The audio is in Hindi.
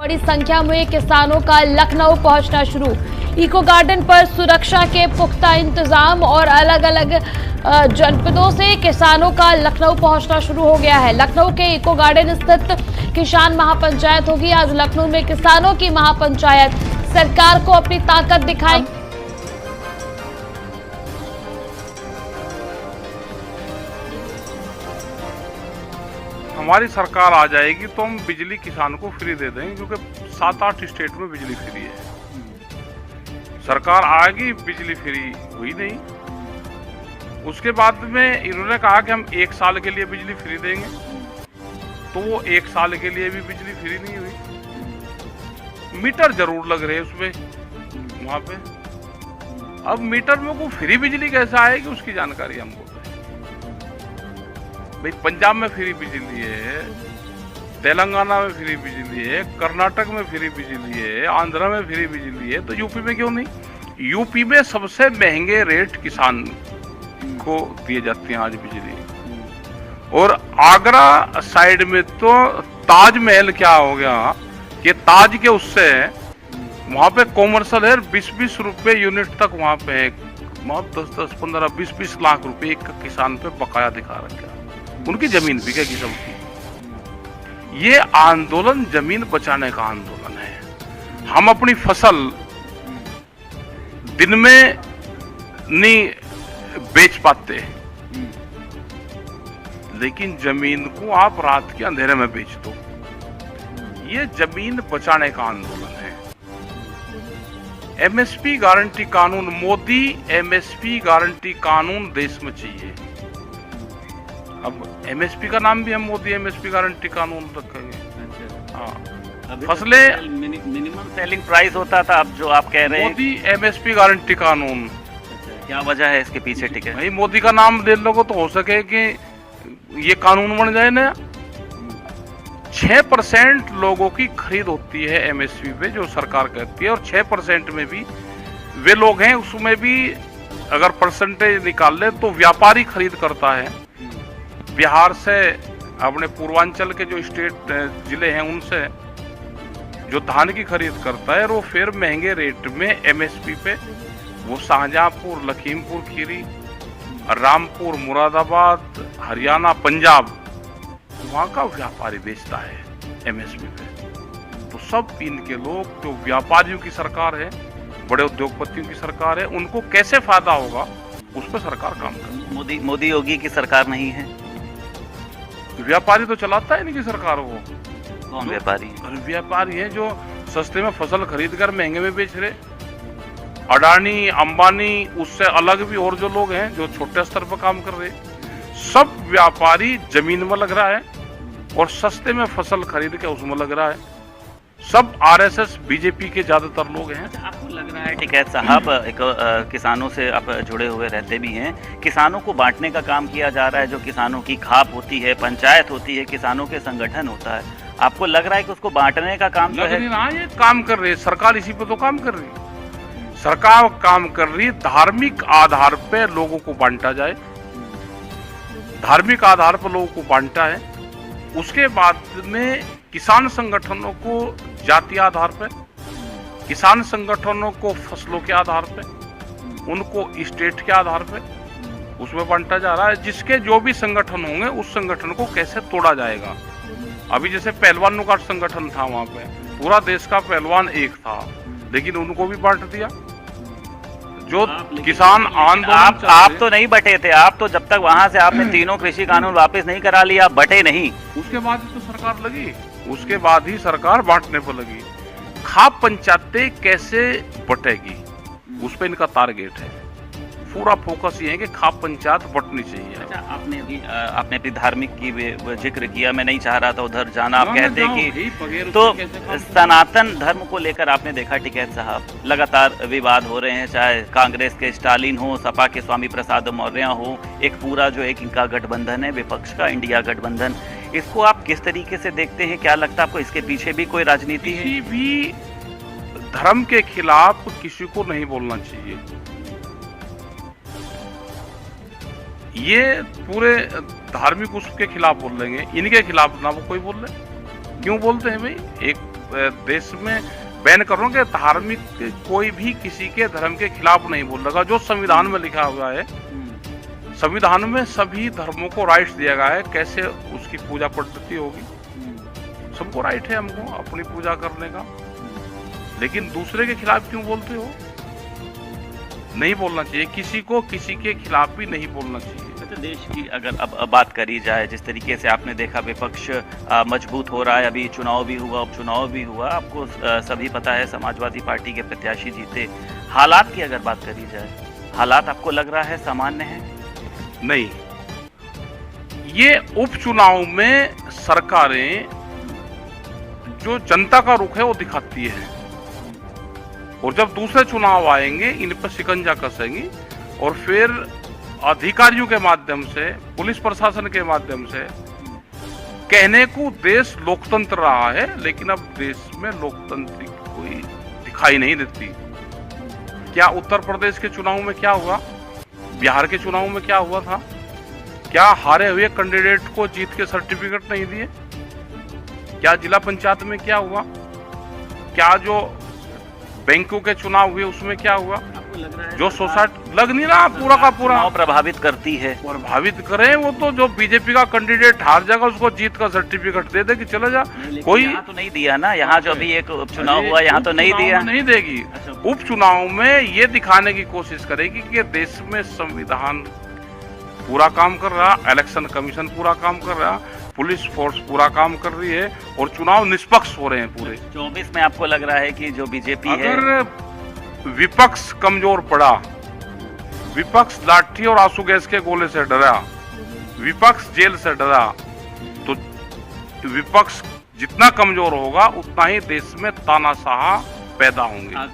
बड़ी संख्या में किसानों का लखनऊ पहुंचना शुरू। इको गार्डन पर सुरक्षा के पुख्ता इंतजाम और अलग अलग जनपदों से किसानों का लखनऊ पहुंचना शुरू हो गया है। लखनऊ के इको गार्डन स्थित किसान महापंचायत होगी। आज लखनऊ में किसानों की महापंचायत सरकार को अपनी ताकत दिखाई। हमारी सरकार आ जाएगी तो हम बिजली किसान को फ्री दे देंगे, क्योंकि 7-8 स्टेट में बिजली फ्री है। सरकार आएगी, बिजली फ्री हुई नहीं। उसके बाद में इन्होंने कहा कि हम 1 साल के लिए बिजली फ्री देंगे, तो वो 1 साल के लिए भी बिजली फ्री नहीं हुई। मीटर जरूर लग रहे उसमें वहां पे। अब मीटर में को फ्री बिजली कैसे आएगी उसकी जानकारी हमको। भाई पंजाब में फ्री बिजली है, तेलंगाना में फ्री बिजली है, कर्नाटक में फ्री बिजली है, आंध्र में फ्री बिजली है, तो यूपी में क्यों नहीं? यूपी में सबसे महंगे रेट किसान को दिए जाते हैं आज बिजली। और आगरा साइड में तो ताजमहल क्या हो गया कि ताज के उससे वहां पे कॉमर्शियल है 20-20 रुपए यूनिट तक वहां पे है। 10-10, 15, 20-20 लाख रुपए एक किसान पे बकाया दिखा रखा। उनकी जमीन बिकेगी सबकी। ये आंदोलन जमीन बचाने का आंदोलन है। हम अपनी फसल दिन में नहीं बेच पाते, लेकिन जमीन को आप रात के अंधेरे में बेच दो। ये जमीन बचाने का आंदोलन है। एमएसपी गारंटी कानून, मोदी एमएसपी गारंटी कानून देश में चाहिए। अब एमएसपी का नाम भी हम मोदी एमएसपी गारंटी कानून रखेंगे। हाँ, फसलें मिनिमम सेलिंग प्राइस होता था, अब जो आप कह रहे हैं मोदी एमएसपी गारंटी कानून। क्या वजह है इसके पीछे? ठीक है भाई, मोदी का नाम दे लोगो तो हो सके कि ये कानून बन जाए ना। 6% लोगों की खरीद होती है एमएसपी पे, जो सरकार कहती है, और 6% में भी वे लोग हैं, उसमें भी अगर परसेंटेज निकाल ले तो व्यापारी खरीद करता है। बिहार से, अपने पूर्वांचल के जो स्टेट जिले हैं उनसे जो धान की खरीद करता है, और वो फिर महंगे रेट में एमएसपी पे वो शाहजहांपुर, लखीमपुर खीरी, रामपुर, मुरादाबाद, हरियाणा, पंजाब, वहाँ का व्यापारी बेचता है एमएसपी पे। तो सब इनके लोग, जो व्यापारियों की सरकार है, बड़े उद्योगपतियों की सरकार है, उनको कैसे फायदा होगा उस पर सरकार काम कर। मोदी योगी की सरकार नहीं है। व्यापारी तो चलाता है इनकी सरकार। वो कौन व्यापारी? व्यापारी है जो सस्ते में फसल खरीद कर महंगे में बेच रहे। अडानी, अंबानी, उससे अलग भी और जो लोग हैं जो छोटे स्तर पर काम कर रहे, सब व्यापारी जमीन में लग रहा है और सस्ते में फसल खरीद के उसमें लग रहा है। सब आरएसएस बीजेपी के ज्यादातर लोग हैं। आपको लग रहा है ठीक है साहब, किसानों से आप जुड़े हुए रहते भी हैं, किसानों को बांटने का काम किया जा रहा है। जो किसानों की खाप होती है, पंचायत होती है, किसानों के संगठन होता है, आपको लग रहा है कि उसको बांटने का काम जो है? हाँ, ये काम कर रही है सरकार, इसी पे तो काम कर रही है। सरकार काम कर रही है धार्मिक आधार पे लोगों को बांटा जाए। धार्मिक आधार पर लोगों को बांटा है। उसके बाद में किसान संगठनों को जातीय आधार पर, किसान संगठनों को फसलों के आधार पर, उनको स्टेट के आधार पर उसमें बांटा जा रहा है। जिसके जो भी संगठन होंगे उस संगठन को कैसे तोड़ा जाएगा। अभी जैसे पहलवानों का संगठन था, वहां पे पूरा देश का पहलवान एक था, लेकिन उनको भी बांट दिया। जो किसान आंदोलन, आप तो नहीं बटे थे। आप तो जब तक वहां से आपने तीनों कृषि कानून वापस नहीं करा लिया, आप बटे नहीं। उसके बाद ही तो सरकार लगी, उसके बाद ही सरकार बांटने पर लगी। खाप पंचायतें कैसे बटेगी उस पर इनका टारगेट है। पूरा फोकस ये है कि खाप पंचायत बटनी चाहिए। अच्छा, आपने भी धार्मिक की जिक्र किया, मैं नहीं चाह रहा था उधर जाना। आप कहते हैं कि तो सनातन धर्म को लेकर आपने देखा टिकैत साहब, लगातार विवाद हो रहे हैं, चाहे कांग्रेस के स्टालिन हो, सपा के स्वामी प्रसाद मौर्य हो, एक पूरा जो एक इनका गठबंधन है विपक्ष का, इंडिया गठबंधन। इसको आप किस तरीके से देखते हैं? क्या लगता है आपको इसके पीछे भी कोई राजनीति है? किसी भी धर्म के खिलाफ किसी को नहीं बोलना चाहिए। ये पूरे धार्मिक उसके खिलाफ बोल देंगे, इनके खिलाफ ना वो कोई बोल रहे। क्यों बोलते हैं भाई? एक देश में बैन कर रहा हूँ कि धार्मिक कोई भी किसी के धर्म के खिलाफ नहीं बोल रहा। जो संविधान में लिखा हुआ है, संविधान में सभी धर्मों को राइट्स दिया गया है, कैसे उसकी पूजा पद्धति होगी, सबको राइट है हमको अपनी पूजा करने का। लेकिन दूसरे के खिलाफ क्यों बोलते हो? नहीं बोलना चाहिए, किसी को किसी के खिलाफ भी नहीं बोलना चाहिए। तो देश की अगर अब बात करी जाए, जिस तरीके से आपने देखा विपक्ष मजबूत हो रहा है, अभी चुनाव भी हुआ, उपचुनाव भी हुआ, आपको सभी पता है समाजवादी पार्टी के प्रत्याशी जीते। हालात की अगर बात करी जाए, हालात आपको लग रहा है सामान्य है? नहीं, ये उपचुनाव में सरकारें जो जनता का रुख है वो दिखाती है, और जब दूसरे चुनाव आएंगे इन पर शिकंजा कसेंगी, और फिर अधिकारियों के माध्यम से, पुलिस प्रशासन के माध्यम से कहने को देश लोकतंत्र रहा है, लेकिन अब देश में लोकतंत्र कोई दिखाई नहीं देती। क्या उत्तर प्रदेश के चुनाव में क्या हुआ? बिहार के चुनाव में क्या हुआ था? क्या हारे हुए कैंडिडेट को जीत के सर्टिफिकेट नहीं दिए? क्या जिला पंचायत में क्या हुआ? क्या जो बैंकों के चुनाव हुए उसमें क्या हुआ? आपको लग रहा है जो सोसाइटी लग नहीं रहा पूरा का पूरा प्रभावित करती है? प्रभावित करें वो तो, जो बीजेपी का कैंडिडेट हार जाएगा उसको जीत का सर्टिफिकेट दे दे कि चले जा। कोई यहाँ तो नहीं दिया ना, यहाँ जो अभी एक उपचुनाव हुआ यहाँ तो नहीं दिया, नहीं देगी। उपचुनाव में ये दिखाने की कोशिश करेगी कि देश में संविधान पूरा काम कर रहा, इलेक्शन कमीशन पूरा काम कर रहा, पुलिस फोर्स पूरा काम कर रही है, और चुनाव निष्पक्ष हो रहे हैं पूरे। 24 में आपको लग रहा है कि जो बीजेपी है, अगर विपक्ष कमजोर पड़ा, विपक्ष लाठी और आंसू गैस के गोले से डरा, विपक्ष जेल से डरा, तो विपक्ष जितना कमजोर होगा उतना ही देश में तानाशाह पैदा होंगे।